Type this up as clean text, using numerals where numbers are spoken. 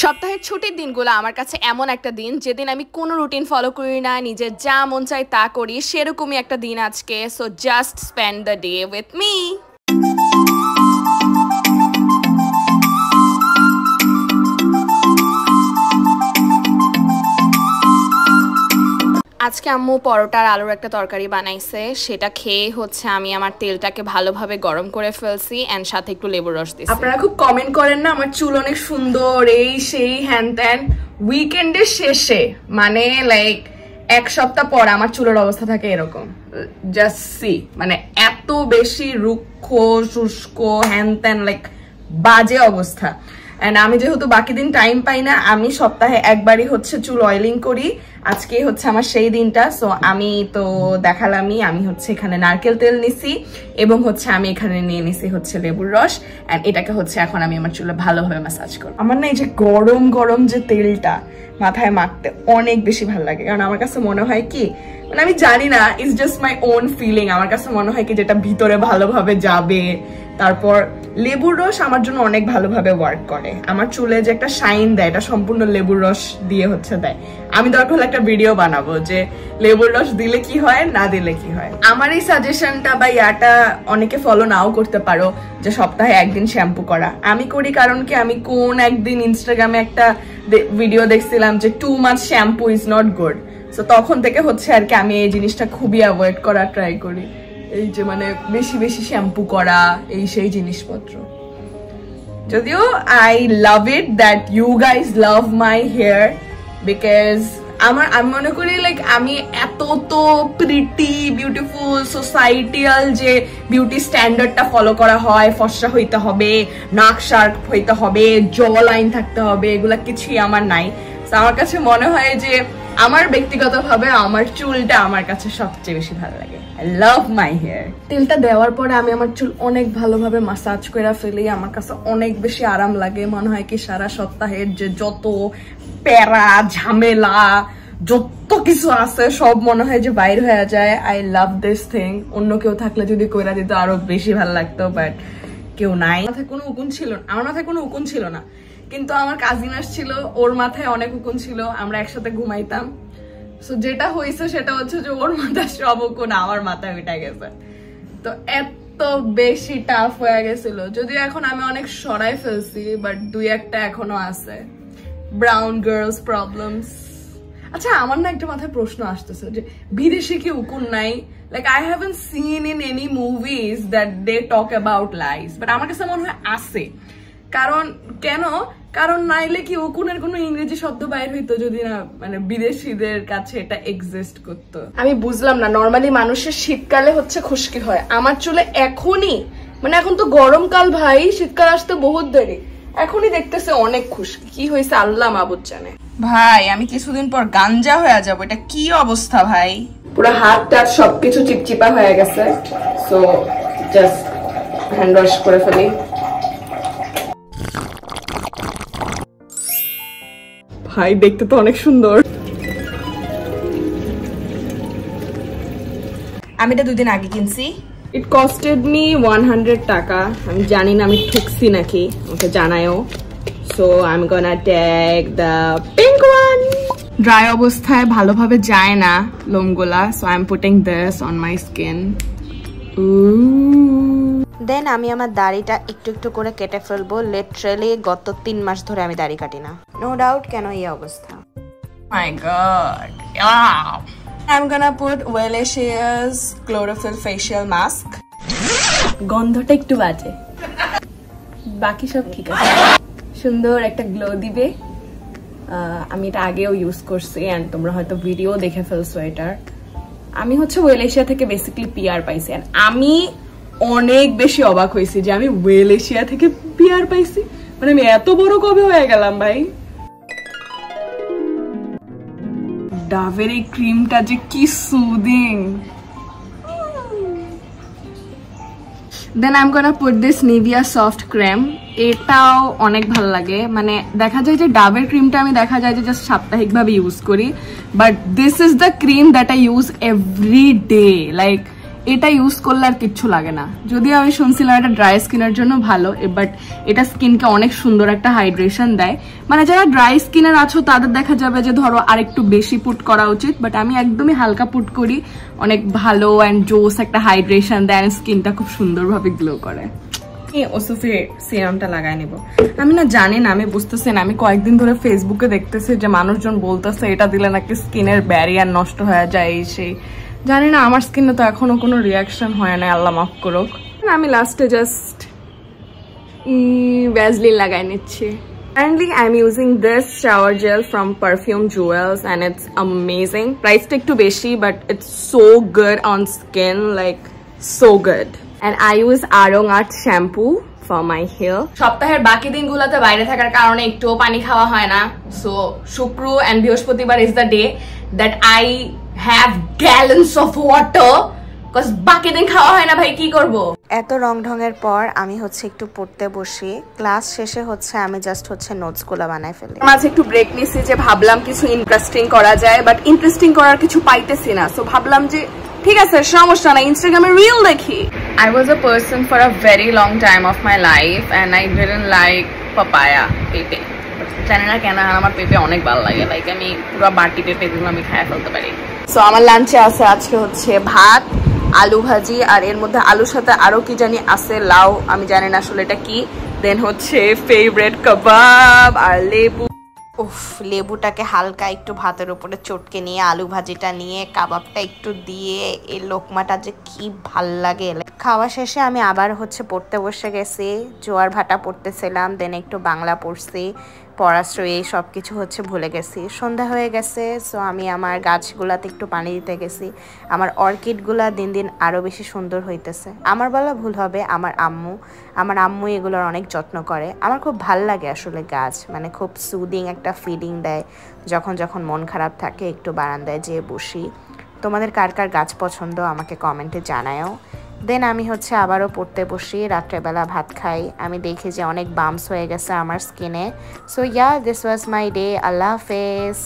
সপ্তাহের ছুটির দিনগুলো আমার কাছে এমন একটা দিন যেদিন আমি কোনো রুটিন ফলো করি না, নিজের যা মন চাই তা করি, সেরকমই একটা দিন আজকে। So just spend the day with me. আজকে আম্মু পরোটার আলুর একটা তরকারি বানাইছে, সেটা খেয়ে হচ্ছে আমি আমার তেলটাকে ভালোভাবে গরম করে ফেলছি এন্ড সাথে একটু লেবুর রস দিছি। আপনারা খুব কমেন্ট করেন না আমার চুল অনেক সুন্দর, এই সেই হ্যান ত্যান। উইকেন্ডের শেষে মানে লাইক এক সপ্তাহ পর আমার চুলের অবস্থা থাকে এরকম, জাস্ট সি, মানে এত বেশি রুক্ষ শুষ্ক হ্যান ত্যান, লাইক বাজে অবস্থা। এন্ড আমি যেহেতু বাকি দিন টাইম পাই না, আমি সপ্তাহে একবারই হচ্ছে চুল অয়েলিং করি। আজকে হচ্ছে আমার সেই দিনটা। সো আমি তো দেখালামই, আমি হচ্ছে এখানে নারকেল তেল নিছি এবং হচ্ছে আমি এখানে নিয়ে নিছি হচ্ছে লেবুর রস, এন্ড এটাকে হচ্ছে এখন আমি আমার চুলে ভালোভাবে ম্যাসাজ করব। আমার না এই যে গরম গরম যে তেলটা মাথায় মাখতে অনেক বেশি ভালো লাগে, কারণ আমার কাছে মনে হয় কি, মানে আমি জানি না, it's just my own feeling, আমার কাছে মনে হয় কি যেটা ভিতরে ভালোভাবে যাবে। তারপর লেবুর রস আমার জন্য অনেক ভালোভাবে ওয়ার্ক করে, আমার চুলে যে একটা শাইন দেয় এটা সম্পূর্ণ লেবুর রস দিয়ে হচ্ছে দেয়। আমি দরকার হলে একটা ভিডিও বানাবো যে লেবুর রস দিলে কি হয়, না দিলে কি হয়। আমার এই সাজেশনটা বা ইয়াটা অনেকে ফলো নাও করতে পারো, যে সপ্তাহে একদিন শ্যাম্পু করা। আমি করি কারণ কি, আমি কোন একদিন ইনস্টাগ্রামে একটা ভিডিও দেখছিলাম যে too much shampoo is not good. So তখন থেকে হচ্ছে আর কি আমি এই জিনিসটা খুবই অ্যাভয়েড করা ট্রাই করি, এই যে মানে বেশি বেশি শ্যাম্পু করা এই সেই জিনিসপত্র। যদিও I love it that you guys love my hair, because আমি মনে করি লাইক আমি এত তো প্রিটি বিউটিফুল সোসাইটিয়াল যে বিউটি স্ট্যান্ডার্ডটা ফলো করা হয়, ফর্সা হইতে হবে, নাক শার্প হইতে হবে, জ লাইন থাকতে হবে, এগুলা কিছুই আমার নাই। আমার কাছে মনে হয় যে আমার ব্যক্তিগতভাবে আমার চুলটা আমার কাছে সবচেয়ে বেশি ভালো লাগে। I love my hair. তেলটা দেওয়ার পরে আমি আমার চুল অনেক ভালোভাবে মাসাজ করে ফেলি, আমার কাছে অনেক বেশি আরাম লাগে। মনে হয় কি সারা সপ্তাহের যে যত প্যারা ঝামেলা যত কিছু আছে সব মনে হয় যে বাইর হয়ে যায়। I love this thing. অন্য কেউ থাকলে যদি কইরা দিত আরো বেশি ভালো লাগতো, বাট কেউ নাই। মাথায় কোনো উকুন ছিল না, আমার মাথায় কোনো উকুন ছিল না, কিন্তু আমার কাজিন আসছিল, ওর মাথায় অনেক উকুন ছিল, আমরা একসাথে ঘুমাইতাম। সো যেটা হয়েছে সেটা হচ্ছে যে ওর মাথায় সব উকুন আমার মাথায় উঠে গেছে। তো এত বেশি টাফ হয়ে গেছিল, যদিও এখন আমি অনেক সরাই ফেলছি, বাট দুই একটা এখনো আছে। Brown girls problems. আচ্ছা, আমার না একটা মাথায় প্রশ্ন আসতেছে যে বিদেশে কি উকুন নাই? Like I haven't seen in any movies that they talk about lice, but আমার কাছে মনে হয় আছে। কারণ কেন? কারণ নাইলে কি উকুনের কোনো ইংরেজি শব্দ বাইর হইতো যদি না মানে বিদেশিদের কাছে এটা এক্সিস্ট করতো। আমি বুঝলাম না, নর্মালি মানুষের শীতকালে হচ্ছে খুশকি হয়, আমার চুলে এখনই, মানে এখন তো গরমকাল ভাই, শীতকাল আসতে বহুত দেরি, এখনই দেখতেছে অনেক খুশকি। কি হয়েছে আল্লাহ মাবুদ জানে। ভাই আমি কিছুদিন পর গাঞ্জা হয়ে যাবো, এটা কি অবস্থা ভাই, পুরো হাত টাত সবকিছু চিপচিপা হয়ে গেছে। সো জাস্ট হ্যান্ড ওয়াশ করে ফেলি। ভাই দেখতে তো অনেক সুন্দর। আমি এটা 2 দিন আগে কিনছি, ইট কস্টেড মি 100 টাকা। আমি জানি না আমি ঠকছি নাকি, আমাকে জানায়ও। So I am gonna take the pink one. Dry অবস্থায় ভালোভাবে যায় না লোমগুলা, so I am putting this on my skin. Then আমি আমার দাড়িটা একটু একটু করে কেটে ফেলবো। লিটারালি গত 3 মাস ধরে আমি দাড়ি কাটি না, নো ডাউট কেন এই অবস্থা। My God, wow. I'm gonna put Welicious Chlorophyll Facial Mask. গন্ধটা একটু বাজে, বাকি সব ঠিক আছে, সুন্দর একটা গ্লো দিবে। আমি এটা আগেও ইউজ করছি এন্ড তোমরা হয়তো ভিডিও দেখে ফেলছো এটার। আমি হচ্ছে ওয়েলেশিয়া থেকে বেসিক্যালি পিআর পাইছি, এন্ড আমি অনেক বেশি অবাক হয়েছি যে আমি ওয়েলেশিয়া থেকে পিআর পাইছি, মানে আমি এত বড় কবে হয়ে গেলাম ভাই। ডাভের এই ক্রিমটা যে কি soothing. Then I am gonna put this Nivea soft cream, এটাও অনেক ভালো লাগে। মানে দেখা যায় যে ডাভের ক্রিমটা আমি দেখা যায় যে জাস্ট সাপ্তাহিকভাবে ইউজ করি, but this is the cream that I use every day. Like এটা ইউজ করলে আর কিচ্ছু লাগে না। যদিও আমি শুনছিলাম এটা ড্রাই স্কিনের জন্য ভালো, বাট এটা স্কিনকে অনেক সুন্দর একটা হাইড্রেশন দেয়। মানে যারা ড্রাই স্কিনের আছো তাদের দেখা যাবে যে ধরো আর একটু বেশি পুট করা উচিত, বাট আমি একদমই হালকা পুট করি, অনেক ভালো অ্যান্ড জোস একটা হাইড্রেশন দেয়, স্কিনটা খুব সুন্দরভাবে গ্লো করে। ওসুফি সিরামটা লাগাই নিব। আমি না জানি না, আমি বুঝতেছি না, আমি কয়েকদিন ধরে ফেসবুকে দেখতেছি যে মানুষজন বলতেছে এটা দিলে নাকি স্কিনের ব্যারিয়ার নষ্ট হয়ে যায়, এই সেই। জানি না, আমার স্কিনে তো এখনো কোনো রিয়াকশন হয় না, আল্লাহ মাফ করুক। আমি লাস্টে জাস্ট ভ্যাসলিন লাগাই নিচ্ছি। Currently, I'm using this shower gel from Perfume Jewels and it's amazing. Price tag to beshi, but it's so good on skin, like so good. And I use Arong Art shampoo for my hair. সপ্তাহের বাকি দিনগুলোতে বাইরে থাকার কারণে একটুও পানি খাওয়া হয় না। So শুক্র and বৃহস্পতিবার is the day that I have gallons of water. Cause বাকি দিন খাওয়া হয় না ভাই, কি করব? এত রং ঢঙের পর আমি হচ্ছে একটু পড়তে বসি। ক্লাস শেষে হচ্ছে আমি জাস্ট হচ্ছে নোটসগুলো বানাই ফেলি। মাঝে একটু ব্রেক নিছি যে ভাবলাম কিছু ইন্টারেস্টিং করা যায়, বাট ইন্টারেস্টিং করার কিছু পাইতেছি না। সো ভাবলাম যে ঠিক আছে, সমস্যা না, ইনস্টাগ্রামে রিল দেখি। I was a person for a very long time of my life and I didn't like papaya, পেঁপে। জানি না কেন আমার পেঁপে অনেক ভালো লাগে, লাইক আমি পুরো বাটি পেঁপে গুলো আমি খায় ফেলতে পারি। সো আমার লাঞ্চে আছে আজকে হচ্ছে ভাত, আলু ভাজি, আর এর মধ্যে আলুর সাথে আরো কি জানি আছে, লাউ, আমি জানি না আসলে এটা কি। দেন হচ্ছে ফেভারিট কাবাব আর লেবু। উফ, লেবুটাকে হালকা একটু ভাতের উপরে চটকে নিয়ে আলু ভাজিটা নিয়ে কাবাবটা একটু দিয়ে এই লোকমাটা যে কি ভাল লাগে। খাওয়া শেষে আমি আবার হচ্ছে পড়তে বসে গেছি। জোয়ার ভাটা পড়তেছিলাম, দেন একটু বাংলা পড়ছি, পড়াশ্রয়ী সব কিছু হচ্ছে ভুলে গেছি। সন্ধ্যা হয়ে গেছে, সো আমি আমার গাছগুলাতে একটু পানি দিতে গেছি। আমার অর্কিডগুলা দিন দিন আরও বেশি সুন্দর হইতেছে। আমার বলা ভুল হবে, আমার আম্মু এগুলোর অনেক যত্ন করে। আমার খুব ভাল লাগে আসলে গাছ, মানে খুব সুদিং একটা ফিলিং দেয় যখন মন খারাপ থাকে, একটু বারান্দায় যেয়ে বসি। তোমাদের কার কার গাছ পছন্দ আমাকে কমেন্টে জানাও। দেন আমি হচ্ছে আবারও পড়তে বসি, রাত্রেবেলা ভাত খাই। আমি দেখি যে অনেক বাম্পস হয়ে গেছে আমার স্কিনে। So yeah, this was my day. আল্লাহ হাফেজ।